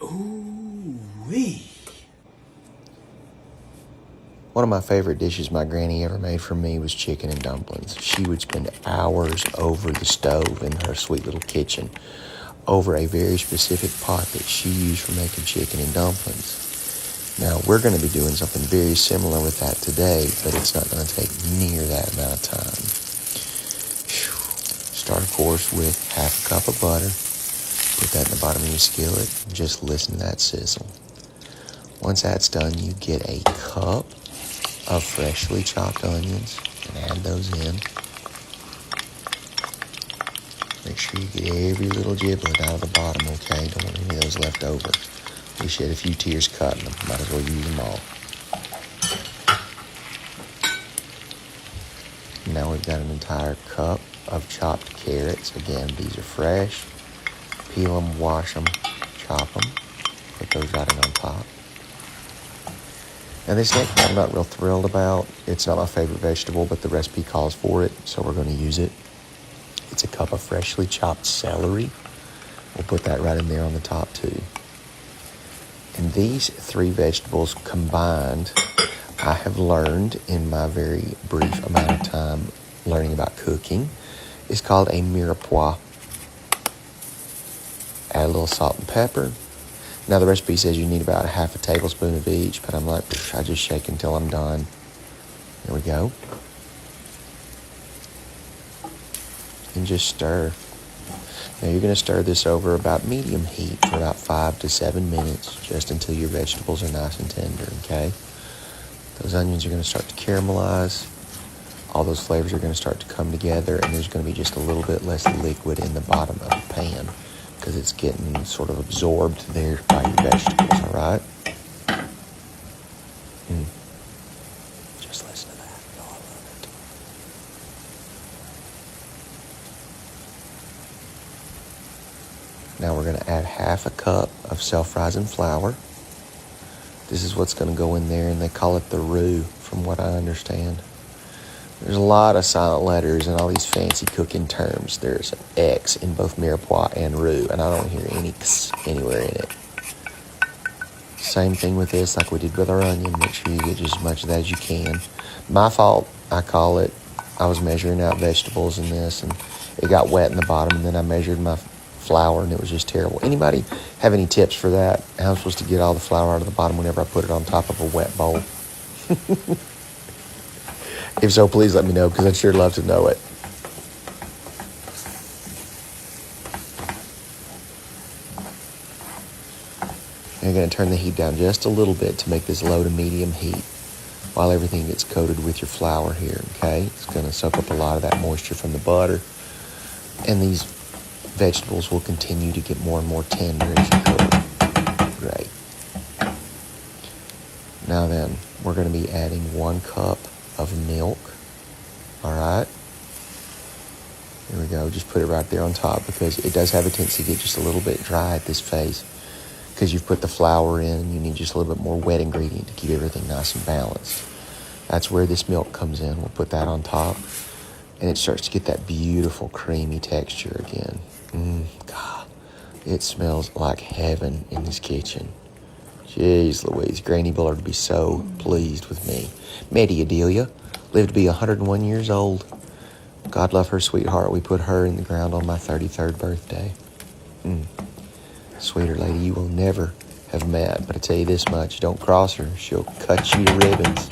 Ooh-wee. One of my favorite dishes my granny ever made for me was chicken and dumplings. She would spend hours over the stove in her sweet little kitchen over a very specific pot that she used for making chicken and dumplings. Now, we're going to be doing something very similar with that today, but it's not going to take near that amount of time. Start, of course, with half a cup of butter. Put that in the bottom of your skillet and just listen to that sizzle. Once that's done, you get a cup of freshly chopped onions and add those in. Make sure you get every little giblet out of the bottom, okay? Don't want any of those left over. You shed a few tears cutting them. Might as well use them all. Now we've got an entire cup of chopped carrots. Again, these are fresh. Peel them, wash them, chop them. Put those right in on top. Now this next one I'm not real thrilled about. It's not my favorite vegetable, but the recipe calls for it, so we're going to use it. It's a cup of freshly chopped celery. We'll put that right in there on the top too. And these three vegetables combined, I have learned in my very brief amount of time learning about cooking, is called a mirepoix. Add a little salt and pepper. Now the recipe says you need about a half a tablespoon of each, but I'm like, I just shake until I'm done. There we go. And just stir. Now you're going to stir this over about medium heat for about 5 to 7 minutes, just until your vegetables are nice and tender, okay? Those onions are going to start to caramelize. All those flavors are going to start to come together, and there's going to be just a little bit less liquid in the bottom of the pan because it's getting sort of absorbed there by your vegetables, all right? Just listen to that. Oh, I love it. Now we're going to add half a cup of self-rising flour. This is what's going to go in there, and they call it the roux, from what I understand. There's a lot of silent letters and all these fancy cooking terms. There's an X in both mirepoix and roux, and I don't hear any X anywhere in it. Same thing with this, like we did with our onion. Make sure you get just as much of that as you can. My fault, I call it. I was measuring out vegetables in this, and it got wet in the bottom, and then I measured my flour, and it was just terrible. Anybody have any tips for that? How I'm supposed to get all the flour out of the bottom whenever I put it on top of a wet bowl? If so, please let me know, because I'd sure love to know it. You're going to turn the heat down just a little bit to make this low to medium heat while everything gets coated with your flour here, okay? It's going to soak up a lot of that moisture from the butter. And these vegetables will continue to get more and more tender as you cook. Great. Now then, we're going to be adding 1 cup of milk. All right. Here we go. Just put it right there on top because it does have a tendency to get just a little bit dry at this phase because you've put the flour in. You need just a little bit more wet ingredient to keep everything nice and balanced. That's where this milk comes in. We'll put that on top, and it starts to get that beautiful creamy texture again. God, it smells like heaven in this kitchen. Jeez Louise, Granny Bullard would be so pleased with me. Medea Delia lived to be 101 years old. God love her sweetheart. We put her in the ground on my 33rd birthday. Sweeter lady you will never have met, but I tell you this much, don't cross her. She'll cut you to ribbons.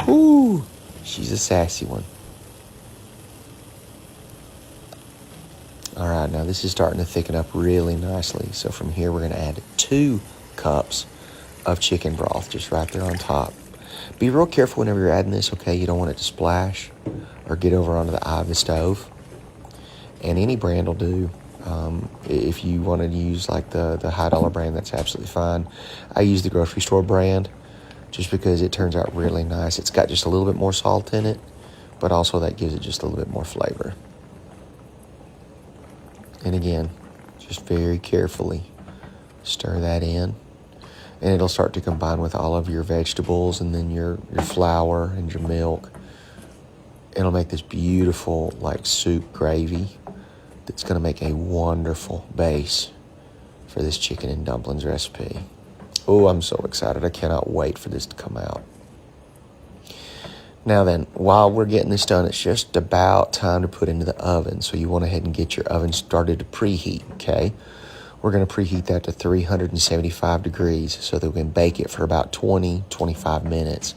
Ooh, she's a sassy one. All right, now this is starting to thicken up really nicely. So from here, we're going to add 2 cups of chicken broth just right there on top. Be real careful whenever you're adding this, okay? You don't want it to splash or get over onto the eye of the stove. And any brand will do. If you want to use like the high dollar brand, that's absolutely fine. I use the grocery store brand just because it turns out really nice. It's got just a little bit more salt in it, but also that gives it just a little bit more flavor. And again, just very carefully stir that in. And it'll start to combine with all of your vegetables and then your flour and your milk. It'll make this beautiful like soup gravy that's going to make a wonderful base for for this chicken and dumplings recipe. Oh, I'm so excited. I cannot wait for this to come out. Now then, while we're getting this done, it's just about time to put into the oven. So you want to head and get your oven started to preheat, okay? We're going to preheat that to 375 degrees so that we can bake it for about 20-25 minutes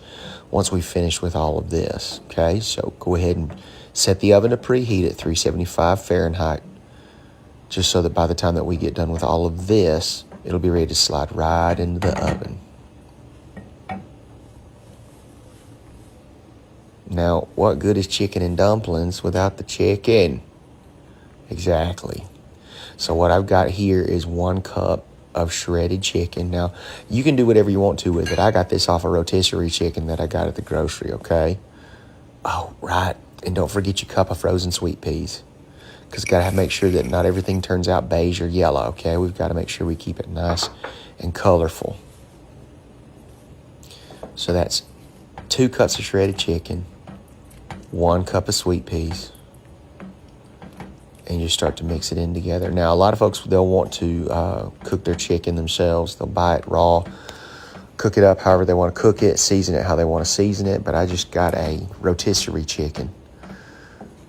once we finish with all of this, okay? So go ahead and set the oven to preheat at 375 Fahrenheit, just so that by the time that we get done with all of this, it'll be ready to slide right into the oven. Now, what good is chicken and dumplings without the chicken? Exactly. So what I've got here is 1 cup of shredded chicken. Now, you can do whatever you want to with it. I got this off a rotisserie chicken that I got at the grocery, okay? Oh, right. And don't forget your cup of frozen sweet peas, because got to make sure that not everything turns out beige or yellow, okay? We've got to make sure we keep it nice and colorful. So that's 2 cups of shredded chicken, 1 cup of sweet peas, and you start to mix it in together. Now, a lot of folks, they'll want to cook their chicken themselves. They'll buy it raw, cook it up however they want to cook it, season it how they want to season it, but I just got a rotisserie chicken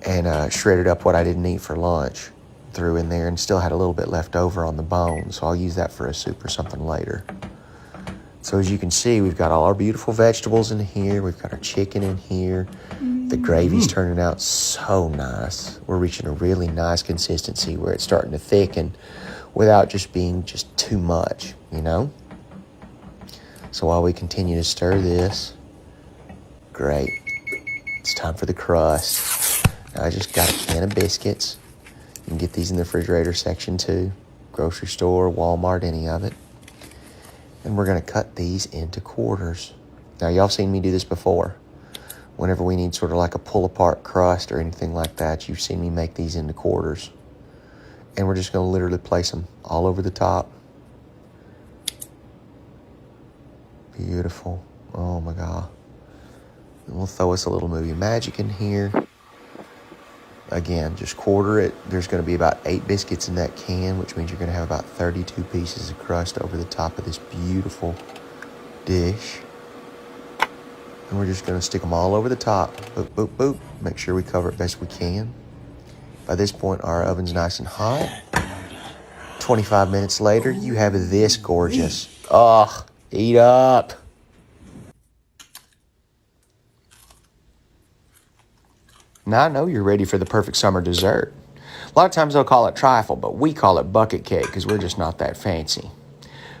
and shredded up what I didn't eat for lunch, threw in there, and still had a little bit left over on the bone, so I'll use that for a soup or something later. So as you can see, we've got all our beautiful vegetables in here. We've got our chicken in here. The gravy's turning out so nice. We're reaching a really nice consistency where it's starting to thicken without just being just too much, you know? So while we continue to stir this, great. It's time for the crust. Now I just got a can of biscuits. You can get these in the refrigerator section too. Grocery store, Walmart, any of it. And we're going to cut these into quarters. Now, y'all seen me do this before. Whenever we need sort of like a pull-apart crust or anything like that, you've seen me make these into quarters. And we're just going to literally place them all over the top. Beautiful. Oh, my God. And we'll throw us a little movie magic in here. Again, just quarter it. There's going to be about 8 biscuits in that can, which means you're going to have about 32 pieces of crust over the top of this beautiful dish. And we're just going to stick them all over the top. Boop, boop, boop. Make sure we cover it best we can. By this point, our oven's nice and hot. 25 minutes later, you have this gorgeous. Oh, eat up. Now I know you're ready for the perfect summer dessert. A lot of times they'll call it trifle, but we call it bucket cake because we're just not that fancy.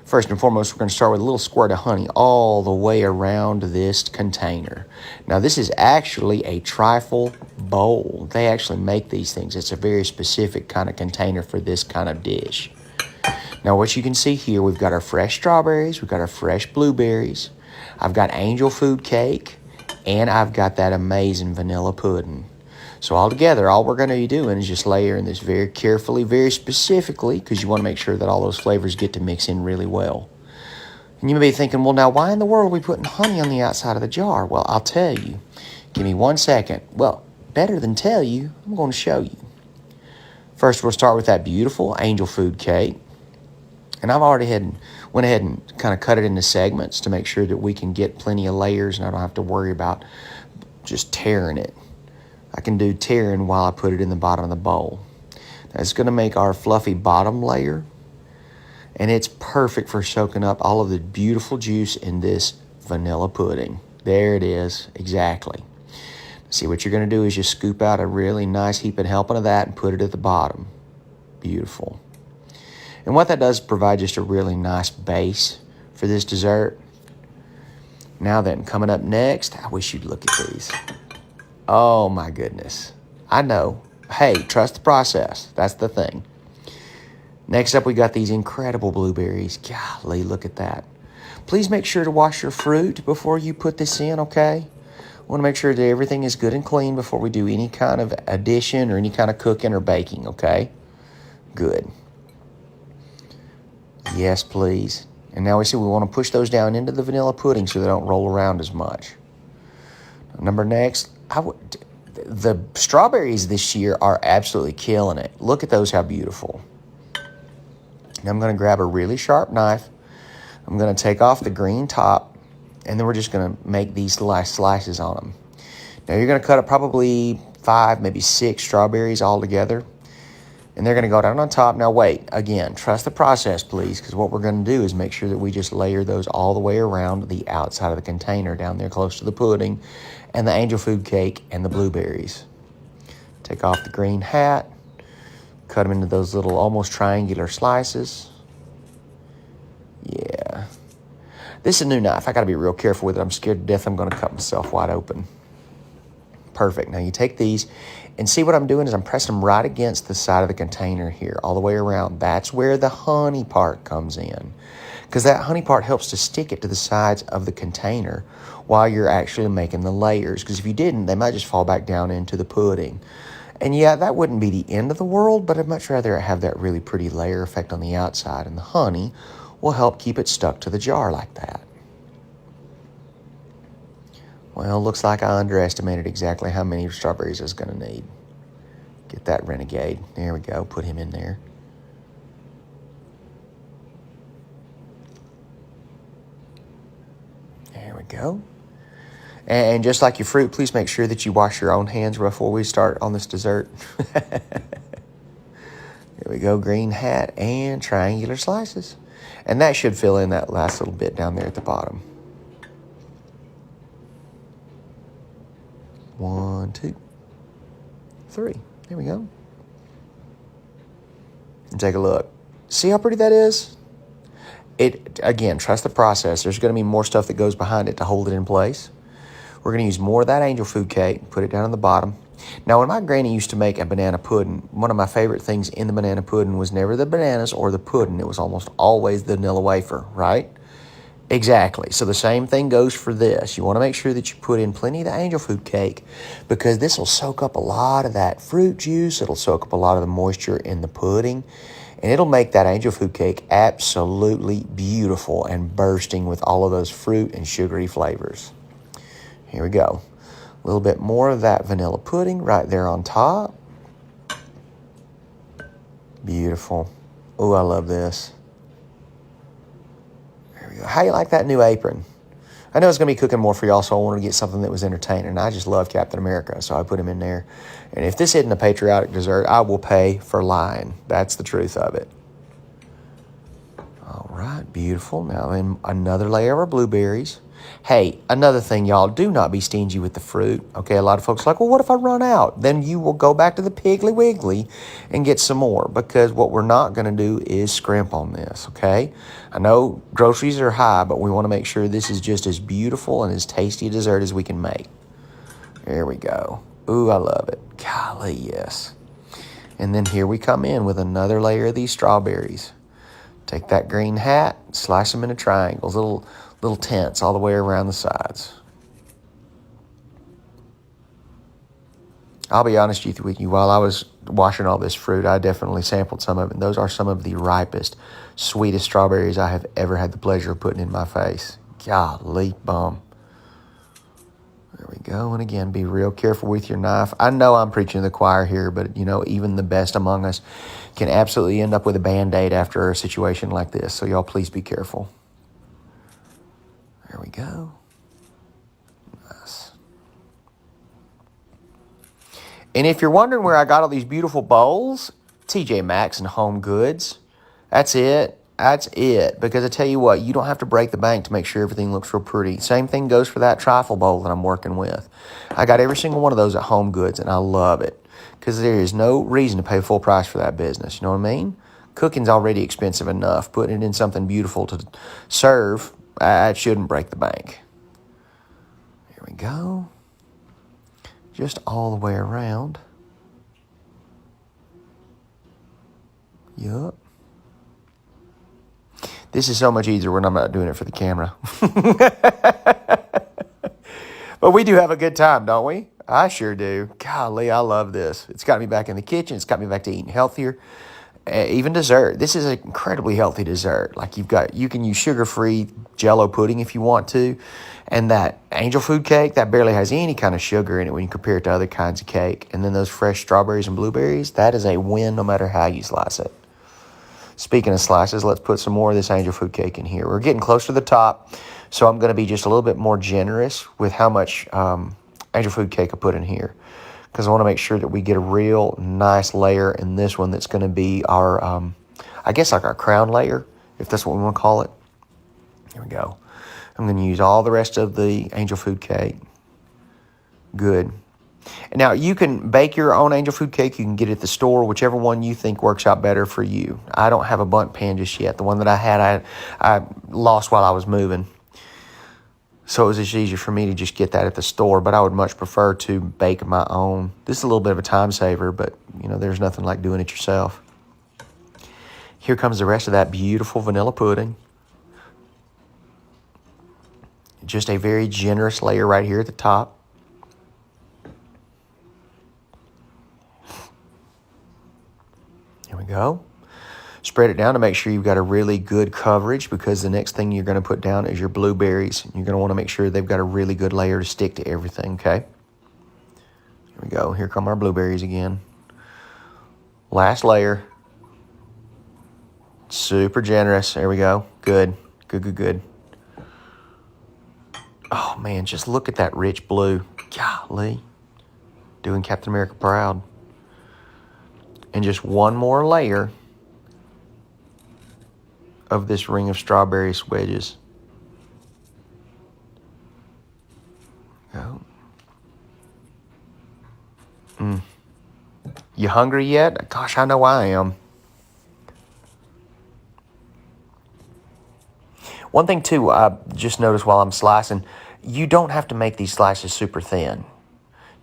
First and foremost, we're going to start with a little squirt of honey all the way around this container. Now this is actually a trifle bowl. They actually make these things. It's a very specific kind of container for this kind of dish. Now what you can see here, we've got our fresh strawberries, we've got our fresh blueberries, I've got angel food cake, and I've got that amazing vanilla pudding. So all together, all we're going to be doing is just layering this very carefully, very specifically, because you want to make sure that all those flavors get to mix in really well. And you may be thinking, well, now why in the world are we putting honey on the outside of the jar? Well, I'll tell you. Give me 1 second. Well, better than tell you, I'm going to show you. First, we'll start with that beautiful angel food cake. And I've already went ahead and kind of cut it into segments to make sure that we can get plenty of layers and I don't have to worry about just tearing it. I can do tearing while I put it in the bottom of the bowl. Now, it's going to make our fluffy bottom layer, and it's perfect for soaking up all of the beautiful juice in this vanilla pudding. There it is, exactly. See, what you're going to do is just scoop out a really nice heaping helping of that and put it at the bottom. Beautiful. And what that does is provide just a really nice base for this dessert. Now then, coming up next, I wish you'd look at these. Oh my goodness. I know. Hey, trust the process. That's the thing. Next up, we got these incredible blueberries. Golly, look at that. Please make sure to wash your fruit before you put this in, okay? Want to make sure that everything is good and clean before we do any kind of addition or any kind of cooking or baking, okay? Good. Yes, please. And now we see we want to push those down into the vanilla pudding so they don't roll around as much. Number next, the strawberries this year are absolutely killing it. Look at those, how beautiful. Now I'm going to grab a really sharp knife. I'm going to take off the green top, and then we're just going to make these slices on them. Now you're going to cut up probably 5, maybe 6 strawberries all together, and they're going to go down on top. Now wait, again, trust the process, please, because what we're going to do is make sure that we just layer those all the way around the outside of the container down there close to the pudding and the angel food cake and the blueberries. Take off the green hat, cut them into those little almost triangular slices. Yeah. This is a new knife. I got to be real careful with it. I'm scared to death I'm going to cut myself wide open. Perfect. Now you take these, and see what I'm doing is I'm pressing them right against the side of the container here, all the way around. That's where the honey part comes in, because that honey part helps to stick it to the sides of the container while you're actually making the layers, because if you didn't, they might just fall back down into the pudding. And yeah, that wouldn't be the end of the world, but I'd much rather have that really pretty layer effect on the outside, and the honey will help keep it stuck to the jar like that. Well, looks like I underestimated exactly how many strawberries I was going to need. Get that renegade. There we go. Put him in there. There we go. And just like your fruit, please make sure that you wash your own hands before we start on this dessert. There we go. Green hat and triangular slices. And that should fill in that last little bit down there at the bottom. 1, 2, 3. There we go. And take a look. See how pretty that is? Again, trust the process. There's going to be more stuff that goes behind it to hold it in place. We're going to use more of that angel food cake, put it down on the bottom. Now, when my granny used to make a banana pudding, one of my favorite things in the banana pudding was never the bananas or the pudding. It was almost always the vanilla wafer, right? Exactly. So the same thing goes for this. You want to make sure that you put in plenty of the angel food cake, because this will soak up a lot of that fruit juice. It'll soak up a lot of the moisture in the pudding, and it'll make that angel food cake absolutely beautiful and bursting with all of those fruit and sugary flavors. Here we go. A little bit more of that vanilla pudding right there on top. Beautiful. Oh, I love this. There we go. How you like that new apron? I know it's going to be cooking more for y'all, so I wanted to get something that was entertaining. And I just love Captain America, so I put him in there. And if this isn't a patriotic dessert, I will pay for lying. That's the truth of it. All right, beautiful. Now then, another layer of our blueberries. Hey, another thing, y'all, do not be stingy with the fruit. Okay, a lot of folks are like, well, what if I run out? Then you will go back to the Piggly Wiggly and get some more, because what we're not going to do is scrimp on this, okay? I know groceries are high, but we want to make sure this is just as beautiful and as tasty a dessert as we can make. There we go. Ooh, I love it. Golly, yes. And then here we come in with another layer of these strawberries. Take that green hat, slice them into triangles, little tents all the way around the sides. I'll be honest with you, while I was washing all this fruit, I definitely sampled some of it. And those are some of the ripest, sweetest strawberries I have ever had the pleasure of putting in my face. Golly bum. There we go. And again, be real careful with your knife. I know I'm preaching to the choir here, but you know, even the best among us can absolutely end up with a Band-Aid after a situation like this. So y'all please be careful. There we go. Nice. And if you're wondering where I got all these beautiful bowls, TJ Maxx and Home Goods. That's it. That's it. Because I tell you what, you don't have to break the bank to make sure everything looks real pretty. Same thing goes for that trifle bowl that I'm working with. I got every single one of those at Home Goods, and I love it. Because there is no reason to pay full price for that business. You know what I mean? Cooking's already expensive enough. Putting it in something beautiful to serve, it shouldn't break the bank. Here we go. Just all the way around. Yup. This is so much easier when I'm not doing it for the camera. But we do have a good time, don't we? I sure do. Golly, I love this. It's got me back in the kitchen. It's got me back to eating healthier. Even dessert. This is an incredibly healthy dessert. Like you can use sugar-free Jell-O pudding if you want to. And that angel food cake, that barely has any kind of sugar in it when you compare it to other kinds of cake. And then those fresh strawberries and blueberries, that is a win no matter how you slice it. Speaking of slices, let's put some more of this angel food cake in here. We're getting close to the top, so I'm going to be just a little bit more generous with how much angel food cake I put in here, because I want to make sure that we get a real nice layer in this one that's going to be our, I guess like our crown layer, if that's what we want to call it. Here we go. I'm going to use all the rest of the angel food cake. Good. And now you can bake your own angel food cake. You can get it at the store, whichever one you think works out better for you. I don't have a bundt pan just yet. The one that I had, I lost while I was moving. So it was just easier for me to just get that at the store, but I would much prefer to bake my own. This is a little bit of a time saver, but you know, there's nothing like doing it yourself. Here comes the rest of that beautiful vanilla pudding. Just a very generous layer right here at the top. Here we go. Spread it down to make sure you've got a really good coverage, because the next thing you're going to put down is your blueberries. You're going to want to make sure they've got a really good layer to stick to everything, okay? Here we go. Here come our blueberries again. Last layer. Super generous. There we go. Good. Good, good, good. Oh, man, just look at that rich blue. Golly. Doing Captain America proud. And just one more layer of this ring of strawberry wedges. Go. You hungry yet? Gosh, I know I am. One thing, too, I just noticed while I'm slicing, you don't have to make these slices super thin.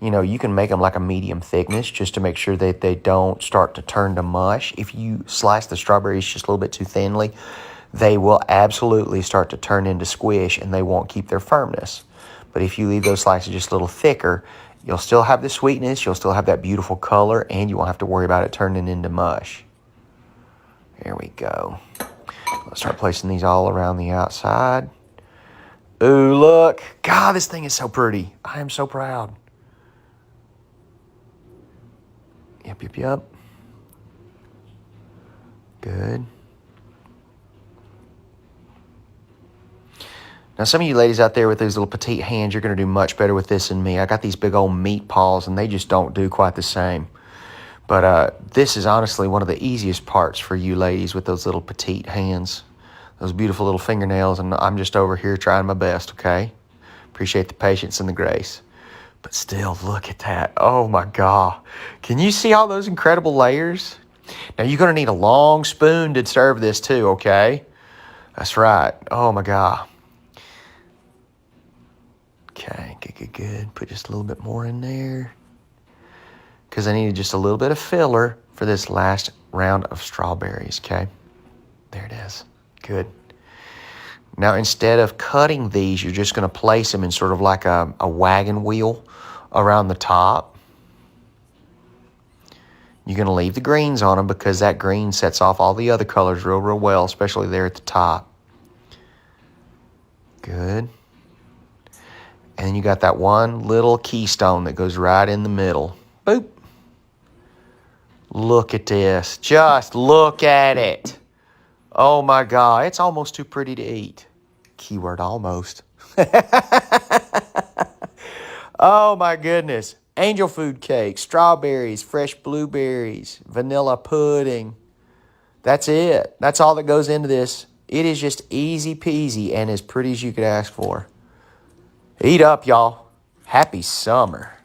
You know, you can make them like a medium thickness just to make sure that they don't start to turn to mush. If you slice the strawberries just a little bit too thinly, they will absolutely start to turn into squish and they won't keep their firmness. But if you leave those slices just a little thicker, you'll still have the sweetness, you'll still have that beautiful color, and you won't have to worry about it turning into mush. There we go. Let's start placing these all around the outside. Ooh, look. God, this thing is so pretty. I am so proud. Yep, yep, yep. Good. Now, some of you ladies out there with these little petite hands, you're going to do much better with this than me. I got these big old meat paws, and they just don't do quite the same. But this is honestly one of the easiest parts for you ladies with those little petite hands, those beautiful little fingernails, and I'm just over here trying my best, okay? Appreciate the patience and the grace. But still, look at that. Oh, my God. Can you see all those incredible layers? Now, you're going to need a long spoon to serve this too, okay? That's right. Oh, my God. Okay, good, good, good. Put just a little bit more in there, because I needed just a little bit of filler for this last round of strawberries, okay? There it is. Good. Now, instead of cutting these, you're just going to place them in sort of like a wagon wheel around the top. You're going to leave the greens on them because that green sets off all the other colors real, real well, especially there at the top. Good. And then you got that one little keystone that goes right in the middle. Boop. Look at this. Just look at it. Oh, my God. It's almost too pretty to eat. Keyword almost. Oh, my goodness. Angel food cake, strawberries, fresh blueberries, vanilla pudding. That's it. That's all that goes into this. It is just easy peasy and as pretty as you could ask for. Eat up, y'all. Happy summer.